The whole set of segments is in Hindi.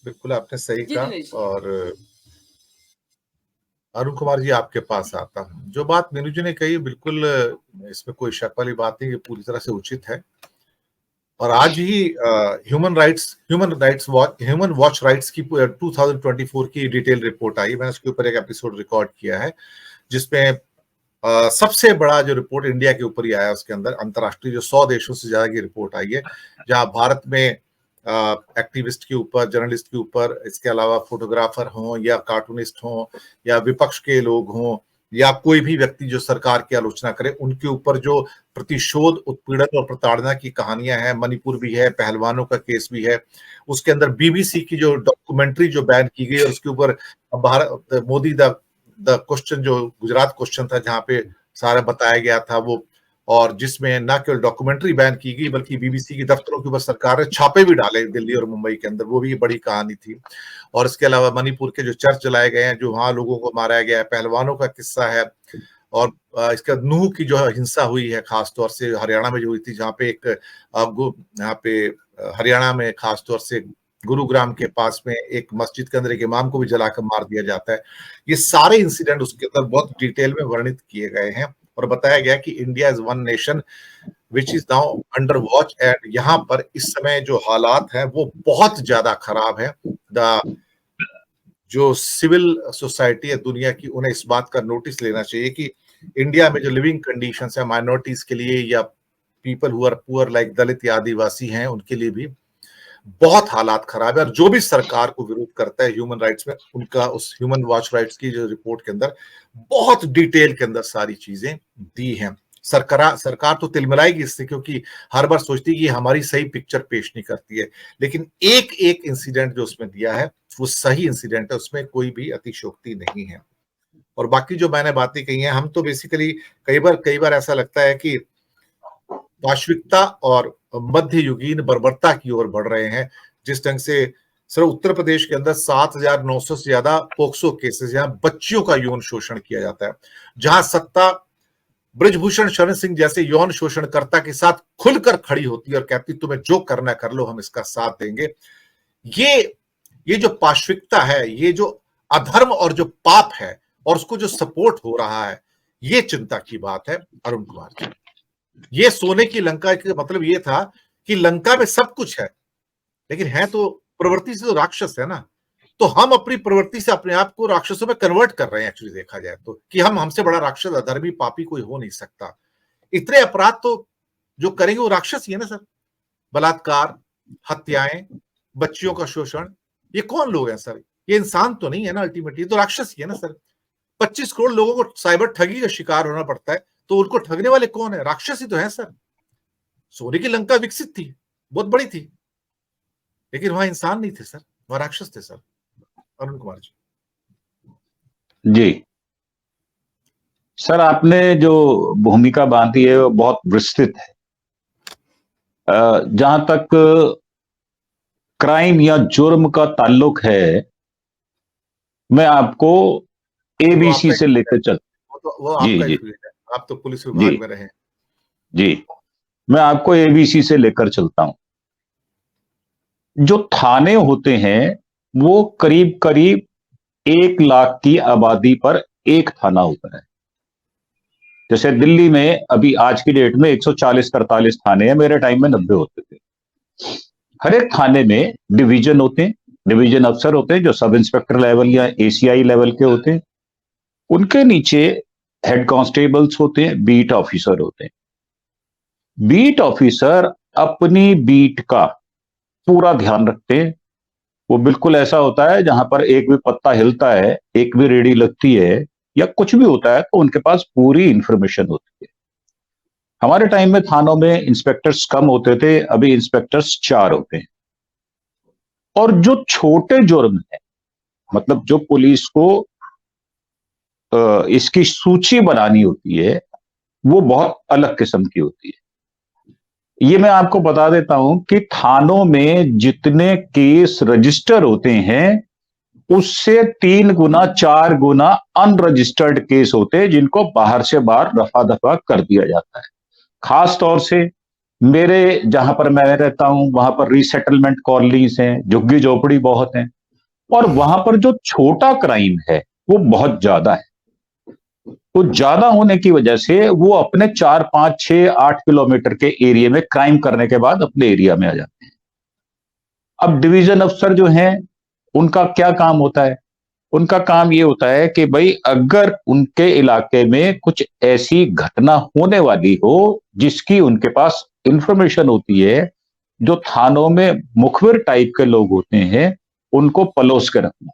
बिल्कुल आपने सही जी कहा। दिनेश जी। और अरुण कुमार जी, आपके पास आता हूं। जो बात मीनू जी ने कही, बिल्कुल इसमें कोई शक वाली बात नहीं, ये पूरी तरह से उचित है। और आज ही ह्यूमन वॉच राइट्स की 2024 की डिटेल रिपोर्ट आई। मैंने उसके ऊपर एक एपिसोड रिकॉर्ड किया है, जिसमें सबसे बड़ा जो रिपोर्ट इंडिया के ऊपर ही आया, उसके अंदर अंतर्राष्ट्रीय जो 100 देशों से ज्यादा की रिपोर्ट आई है, जहां भारत में एक्टिविस्ट के ऊपर, जर्नलिस्ट के ऊपर, इसके अलावा फोटोग्राफर हों या कार्टूनिस्ट हों या विपक्ष के लोग हों या कोई भी व्यक्ति जो सरकार की आलोचना करे, उनके ऊपर जो प्रतिशोध, उत्पीड़न और प्रताड़ना की कहानियां हैं, मणिपुर भी है, पहलवानों का केस भी है। उसके अंदर बीबीसी की जो डॉक्यूमेंट्री जो बैन की गई, और उसके ऊपर भारत मोदी द क्वेश्चन, जो गुजरात क्वेश्चन था, जहां पे सारा बताया गया था वो, और जिसमें न केवल डॉक्यूमेंट्री बैन की गई बल्कि बीबीसी की दफ्तरों के ऊपर सरकार ने छापे भी डाले दिल्ली और मुंबई के अंदर, वो भी बड़ी कहानी थी। और इसके अलावा मणिपुर के जो चर्च जलाए गए हैं, जो वहां लोगों को मारा गया है, पहलवानों का किस्सा है। और इसका नूह की जो हिंसा हुई है, खासतौर से हरियाणा में जो हुई थी, जहाँ पे एक यहाँ पे हरियाणा में खासतौर से गुरुग्राम के पास में एक मस्जिद के अंदर एक इमाम को भी जलाकर मार दिया जाता है। ये सारे इंसिडेंट उसके अंदर बहुत डिटेल में वर्णित किए गए हैं, और बताया गया कि India is one nation which is now under watch. And यहाँ पर इस समय जो हालात हैं वो बहुत ज्यादा खराब है। द जो सिविल सोसाइटी है दुनिया की, उन्हें इस बात का नोटिस लेना चाहिए कि इंडिया में जो लिविंग कंडीशंस है माइनॉरिटीज के लिए, या people who are poor like Dalit या आदिवासी हैं, उनके लिए भी बहुत हालात खराब है। और जो भी सरकार को विरोध करता है ह्यूमन राइट्स में, उनका उस ह्यूमन वॉच राइट्स की जो रिपोर्ट के अंदर बहुत डिटेल के अंदर सारी चीजें दी हैं। सरकार तो तिलमिलाएगी इससे, क्योंकि हर बार सोचती है कि हमारी सही पिक्चर पेश नहीं करती है। लेकिन एक एक इंसिडेंट जो उसमें दिया है वो सही इंसिडेंट है, उसमें कोई भी अतिशयोक्ति नहीं है। और बाकी जो मैंने बातें कही हैं, हम तो बेसिकली कई बार ऐसा लगता है कि पाश्विकता और मध्ययुगीन बर्बरता की ओर बढ़ रहे हैं। जिस ढंग से सर उत्तर प्रदेश के अंदर 7,900 से ज्यादा पोक्सो केसेस, जहां बच्चियों का यौन शोषण किया जाता है, जहां सत्ता ब्रिजभूषण शरण सिंह जैसे यौन शोषणकर्ता के साथ खुलकर खड़ी होती है और कहती तुम्हें जो करना कर लो, हम इसका साथ देंगे। ये ये जो पाश्विकता है, ये जो अधर्म और जो पाप है, और उसको जो सपोर्ट हो रहा है, ये चिंता की बात है अरुण कुमार जी। ये सोने की लंका का मतलब ये था कि लंका में सब कुछ है, लेकिन है तो प्रवृत्ति से तो राक्षस है ना। तो हम अपनी प्रवृत्ति से अपने आप को राक्षसों में कन्वर्ट कर रहे हैं, एक्चुअली देखा जाए तो, कि हम हमसे बड़ा राक्षस, अधर्मी, पापी कोई हो नहीं सकता। इतने अपराध तो जो करेंगे वो राक्षस ही है ना सर। बलात्कार, हत्याएं, बच्चियों का शोषण, ये कौन लोग हैं सर? ये इंसान तो नहीं है ना, अल्टीमेटली तो राक्षस ही है ना सर। 25 करोड़ लोगों को साइबर ठगी का शिकार होना पड़ता है, तो उनको ठगने वाले कौन है? राक्षस ही तो है सर। सोने की लंका विकसित थी, बहुत बड़ी थी, लेकिन वहां इंसान नहीं थे सर, वहां राक्षस थे सर। अरुण कुमार जी। जी सर, आपने जो भूमिका बांधी है वो बहुत विस्तृत है। जहां तक क्राइम या जुर्म का ताल्लुक है, मैं आपको वो एबीसी आपका से लेकर चल वो जी आपका ही जी फील्ड है, आप तो पुलिस जी विभाग में रहे। जी मैं आपको एबीसी से लेकर चलता हूं। जो थाने होते हैं वो करीब करीब 1 लाख की आबादी पर एक थाना होता है। जैसे दिल्ली में अभी आज की डेट में 140-143 थाने हैं, मेरे टाइम में 90 होते थे। हर एक थाने में डिवीजन होते हैं, डिवीजन अफसर होते हैं जो सब इंस्पेक्टर लेवल या एसीआई लेवल के होते हैं। उनके नीचे हेड कांस्टेबल्स होते हैं, बीट ऑफिसर होते हैं। बीट ऑफिसर अपनी बीट का पूरा ध्यान रखते हैं। वो बिल्कुल ऐसा होता है जहां पर एक भी पत्ता हिलता है, एक भी रेडी लगती है या कुछ भी होता है तो उनके पास पूरी इंफॉर्मेशन होती है। हमारे टाइम में थानों में इंस्पेक्टर्स कम होते थे, अभी इंस्पेक्टर्स 4 होते हैं। और जो छोटे जुर्म है, मतलब जो पुलिस को इसकी सूची बनानी होती है, वो बहुत अलग किस्म की होती है। ये मैं आपको बता देता हूं कि थानों में जितने केस रजिस्टर होते हैं उससे 3 गुना 4 गुना अनरजिस्टर्ड केस होते हैं, जिनको बाहर से बाहर रफा दफा कर दिया जाता है। खास तौर से मेरे जहां पर मैं रहता हूं वहां पर रीसेटलमेंट कॉलोनीज हैं, झुग्गी झोपड़ी बहुत हैं, और वहां पर जो छोटा क्राइम है वो बहुत ज्यादा है। तो ज्यादा होने की वजह से वो अपने 4, 5, 6, 8 किलोमीटर के एरिया में क्राइम करने के बाद अपने एरिया में आ जाते हैं। अब डिवीजन अफसर जो हैं उनका क्या काम होता है? उनका काम ये होता है कि भाई अगर उनके इलाके में कुछ ऐसी घटना होने वाली हो जिसकी उनके पास इंफॉर्मेशन होती है, जो थानों में मुखबिर टाइप के लोग होते हैं, उनको पलोस के रखना।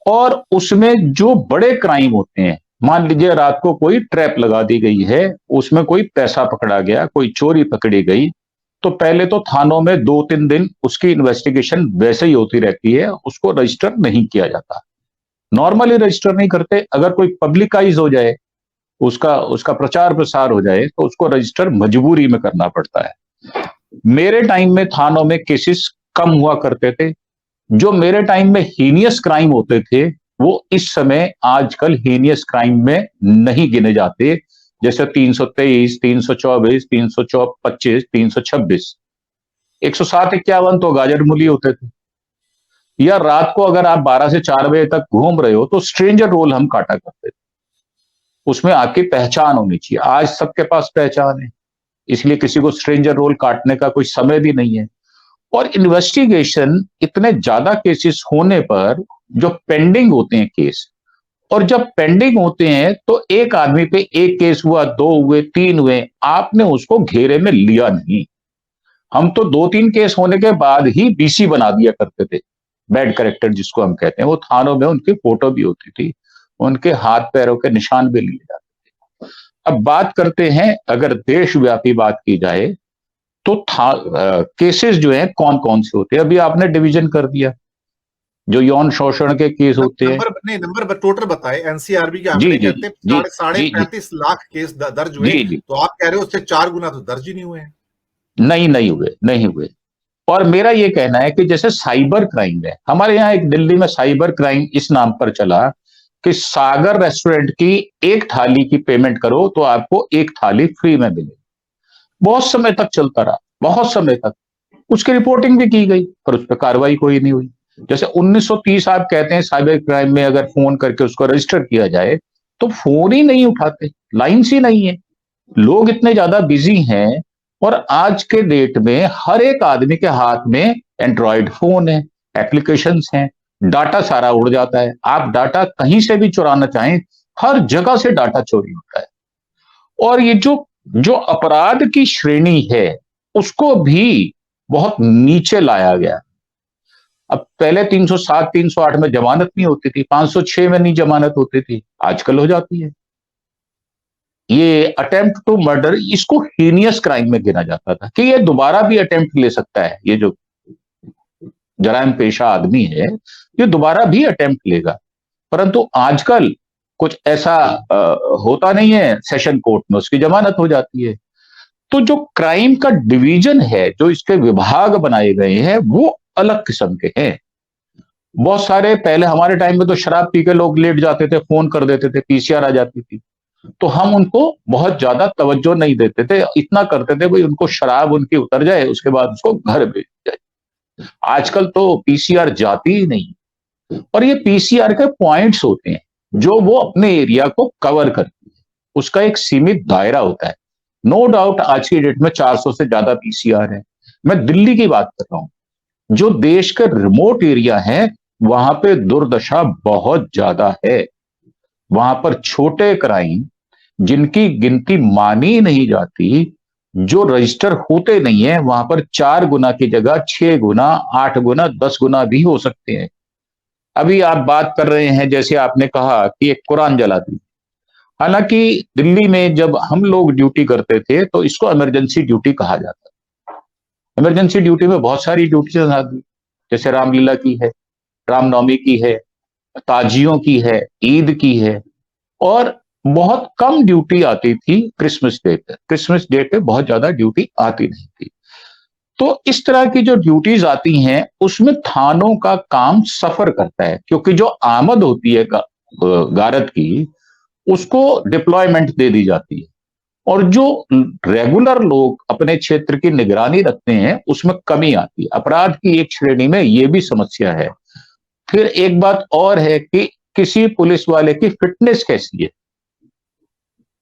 और उसमें जो बड़े क्राइम होते हैं, मान लीजिए रात को कोई ट्रैप लगा दी गई है, उसमें कोई पैसा पकड़ा गया, कोई चोरी पकड़ी गई, तो पहले तो थानों में 2, 3 दिन उसकी इन्वेस्टिगेशन वैसे ही होती रहती है, उसको रजिस्टर नहीं किया जाता। नॉर्मली रजिस्टर नहीं करते। अगर कोई पब्लिकाइज हो जाए, उसका उसका प्रचार प्रसार हो जाए, तो उसको रजिस्टर मजबूरी में करना पड़ता है। मेरे टाइम में थानों में केसेस कम हुआ करते थे। जो मेरे टाइम में हीनियस क्राइम होते थे, वो इस समय आजकल हीनियस क्राइम में नहीं गिने जाते। जैसे 323, 324, 325, 326, 107, 51 तो गाजर मूली होते थे। या रात को अगर आप 12 से 4 बजे तक घूम रहे हो तो स्ट्रेंजर रोल हम काटा करते थे। उसमें आपकी पहचान होनी चाहिए। आज सबके पास पहचान है, इसलिए किसी को स्ट्रेंजर रोल काटने का कोई समय भी नहीं है। और इन्वेस्टिगेशन इतने ज्यादा केसेस होने पर जो पेंडिंग होते हैं केस, और जब पेंडिंग होते हैं तो एक आदमी पे एक केस हुआ, 2 हुए, 3 हुए, आपने उसको घेरे में लिया नहीं। हम तो 2, 3 केस होने के बाद ही बीसी बना दिया करते थे, बैड करेक्टर जिसको हम कहते हैं। वो थानों में उनकी फोटो भी होती थी, उनके हाथ पैरों के निशान भी लिए जाते। अब बात करते हैं, अगर देशव्यापी बात की जाए तो केसेस जो हैं कौन कौन से होते हैं। अभी आपने डिवीजन कर दिया, जो यौन शोषण के केस होते हैं। नंबर टोटल बताए, एनसीआरबी के जी आंकड़े जी कहते जी हैं साढ़े जी जी 35 लाख केस दर्ज हुए, जी जी। तो आप कह रहे हो उससे 4 गुना तो दर्ज ही नहीं हुए हैं। नहीं, नहीं हुए, नहीं हुए। और मेरा ये कहना है कि जैसे साइबर क्राइम है, हमारे यहाँ एक दिल्ली में साइबर क्राइम इस नाम पर चला कि सागर रेस्टोरेंट की एक थाली की पेमेंट करो तो आपको एक थाली फ्री में मिले। बहुत समय तक चलता रहा, बहुत समय तक। उसकी रिपोर्टिंग भी की गई, पर उस पर कार्रवाई कोई नहीं हुई। जैसे 1930 आप कहते हैं, साइबर क्राइम में अगर फोन करके उसको रजिस्टर किया जाए तो फोन ही नहीं उठाते, लाइन्स ही नहीं है। लोग इतने ज्यादा बिजी हैं, और आज के डेट में हर एक आदमी के हाथ में एंड्रॉयड फोन है, एप्लीकेशंस हैं, डाटा सारा उड़ जाता है। आप डाटा कहीं से भी चुराना चाहें, हर जगह से डाटा चोरी होता है। और ये जो जो अपराध की श्रेणी है, उसको भी बहुत नीचे लाया गया। अब पहले 307, 308 में जमानत नहीं होती थी, 506 में नहीं जमानत होती थी, आजकल हो जाती है। ये अटेम्प्ट टू मर्डर, इसको हीनियस क्राइम में गिना जाता था कि ये दोबारा भी अटेम्प्ट ले सकता है। ये जो जराइम पेशा आदमी है, ये दोबारा भी अटेम्प्ट लेगा। परंतु आजकल कुछ ऐसा होता नहीं है, सेशन कोर्ट में उसकी जमानत हो जाती है। तो जो क्राइम का डिवीजन है, जो इसके विभाग बनाए गए हैं, वो अलग किस्म के हैं। बहुत सारे, पहले हमारे टाइम में तो शराब पी के लोग लेट जाते थे, फोन कर देते थे, पीसीआर आ जाती थी, तो हम उनको बहुत ज्यादा तवज्जो नहीं देते थे। इतना करते थे भाई उनको शराब उनकी उतर जाए, उसके बाद उसको घर भेज जाए। आजकल तो पीसीआर जाती ही नहीं। और ये पीसीआर के पॉइंट्स होते हैं जो वो अपने एरिया को कवर करती है, उसका एक सीमित दायरा होता है। नो डाउट आज की डेट में 400 से ज्यादा पीसीआर है। मैं दिल्ली की बात कर रहा हूं, जो देश के रिमोट एरिया है वहां पे दुर्दशा बहुत ज्यादा है। वहां पर छोटे क्राइम जिनकी गिनती मानी नहीं जाती, जो रजिस्टर होते नहीं है, वहां पर 4 गुना की जगह 6 गुना, 8 गुना, 10 गुना भी हो सकते हैं। अभी आप बात कर रहे हैं, जैसे आपने कहा कि एक कुरान जला दी। हालांकि दिल्ली में जब हम लोग ड्यूटी करते थे तो इसको इमरजेंसी ड्यूटी कहा जाता है। इमरजेंसी ड्यूटी में बहुत सारी ड्यूटीज आती, जैसे रामलीला की है, रामनवमी की है, ताजियों की है, ईद की है, और बहुत कम ड्यूटी आती थी क्रिसमस डे पे। क्रिसमस डे पे बहुत ज्यादा ड्यूटी आती नहीं थी। तो इस तरह की जो ड्यूटीज आती हैं, उसमें थानों का काम सफर करता है, क्योंकि जो आमद होती है गारद की, उसको डिप्लॉयमेंट दे दी जाती है। और जो रेगुलर लोग अपने क्षेत्र की निगरानी रखते हैं उसमें कमी आती है। अपराध की एक श्रेणी में ये भी समस्या है। फिर एक बात और है कि किसी पुलिस वाले की फिटनेस कैसी है,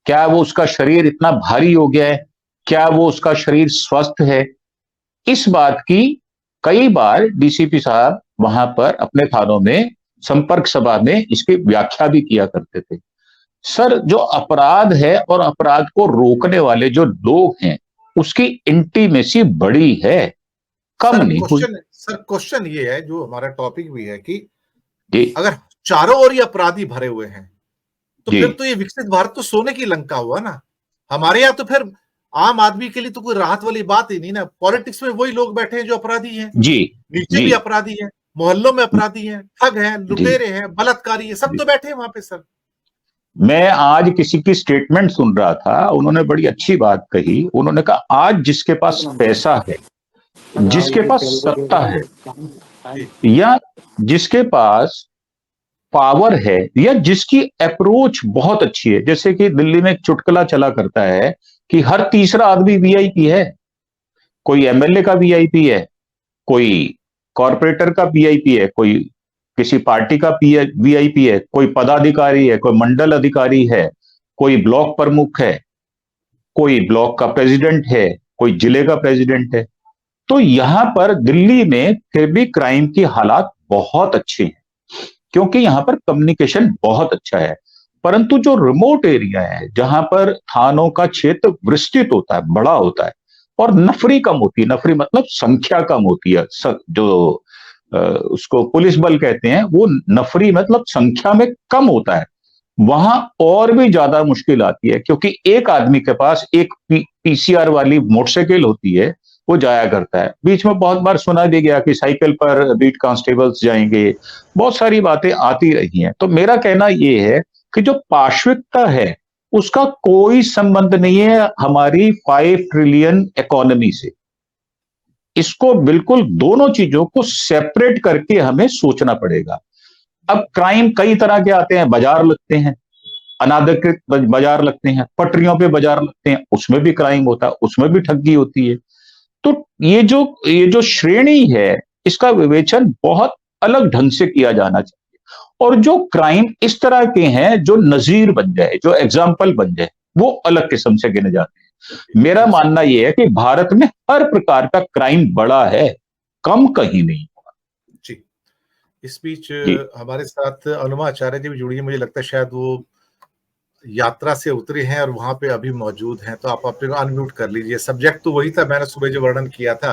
क्या वो उसका शरीर इतना भारी हो गया है, क्या वो उसका शरीर स्वस्थ है, इस बात की कई बार डीसीपी साहब वहां पर अपने थानों में संपर्क सभा में इसकी व्याख्या भी किया करते थे। सर, जो अपराध है और अपराध को रोकने वाले जो लोग हैं उसकी इंटीमेसी बड़ी है, कम नहीं हुई। सर क्वेश्चन ये है, जो हमारा टॉपिक भी है कि जी अगर चारों ओर ही अपराधी भरे हुए हैं तो जी फिर तो ये विकसित भारत तो सोने की लंका हुआ ना। हमारे यहाँ तो फिर आम आदमी के लिए तो कोई राहत वाली बात ही नहीं ना। पॉलिटिक्स में वही लोग बैठे हैं जो अपराधी हैं, जी नीचे जी भी अपराधी हैं, मोहल्लों में अपराधी हैं, ठग हैं, जी लुटेरे हैं, बलात्कारी हैं, सब जी। तो बैठे हैं वहां पे सर। मैं आज किसी की स्टेटमेंट सुन रहा था, उन्होंने बड़ी अच्छी बात कही। उन्होंने कहा आज जिसके पास पैसा है, जिसके पास सत्ता है, या जिसके पास पावर है, या जिसकी अप्रोच बहुत अच्छी है, जैसे कि दिल्ली में एक चुटकुला चला करता है कि हर तीसरा आदमी वीआईपी है। कोई एमएलए का वीआईपी है, कोई कॉरपोरेटर का वीआईपी है, कोई किसी पार्टी का वीआईपी है, कोई पदाधिकारी है, कोई मंडल अधिकारी है, कोई ब्लॉक प्रमुख है, कोई ब्लॉक का प्रेसिडेंट है, कोई जिले का प्रेसिडेंट है। तो यहां पर दिल्ली में फिर भी क्राइम की हालात बहुत अच्छी हैं, क्योंकि यहां पर कम्युनिकेशन बहुत अच्छा है। परंतु जो रिमोट एरिया है, जहां पर थानों का क्षेत्र विस्तृत होता है, बड़ा होता है, और नफरी कम होती है, नफरी मतलब संख्या कम होती है, जो उसको पुलिस बल कहते हैं, वो नफरी मतलब संख्या में कम होता है, वहां और भी ज्यादा मुश्किल आती है। क्योंकि एक आदमी के पास एक पीसीआर वाली मोटरसाइकिल होती है, वो जाया करता है। बीच में बहुत बार सुना भी गया कि साइकिल पर बीट कांस्टेबल्स जाएंगे, बहुत सारी बातें आती रही हैं। तो मेरा कहना यह है कि जो पार्श्विकता है उसका कोई संबंध नहीं है हमारी 5 ट्रिलियन इकोनॉमी से। इसको बिल्कुल दोनों चीजों को सेपरेट करके हमें सोचना पड़ेगा। अब क्राइम कई तरह के आते हैं, बाजार लगते हैं, अनाधिकृत बाजार लगते हैं, पटरियों पे बाजार लगते हैं, उसमें भी क्राइम होता है, उसमें भी ठगी होती है। तो ये जो श्रेणी है, इसका विवेचन बहुत अलग ढंग से किया जाना चाहिए। और जो क्राइम इस तरह के हैं जो नजीर बन जाए, जो एग्जाम्पल बन जाए, वो अलग किस्म से गिने जाते हैं। मेरा मानना यह है कि भारत में हर प्रकार का क्राइम बड़ा है, कम कहीं नहीं हुआ। जी, इस बीच जी हमारे साथ अनुमा आचार्य जी भी जुड़ी है। मुझे लगता है शायद वो यात्रा से उतरे हैं और वहां पे अभी मौजूद हैं, तो आप अपने को अनम्यूट कर लीजिए। सब्जेक्ट तो वही था, मैंने सुबह जो वर्णन किया था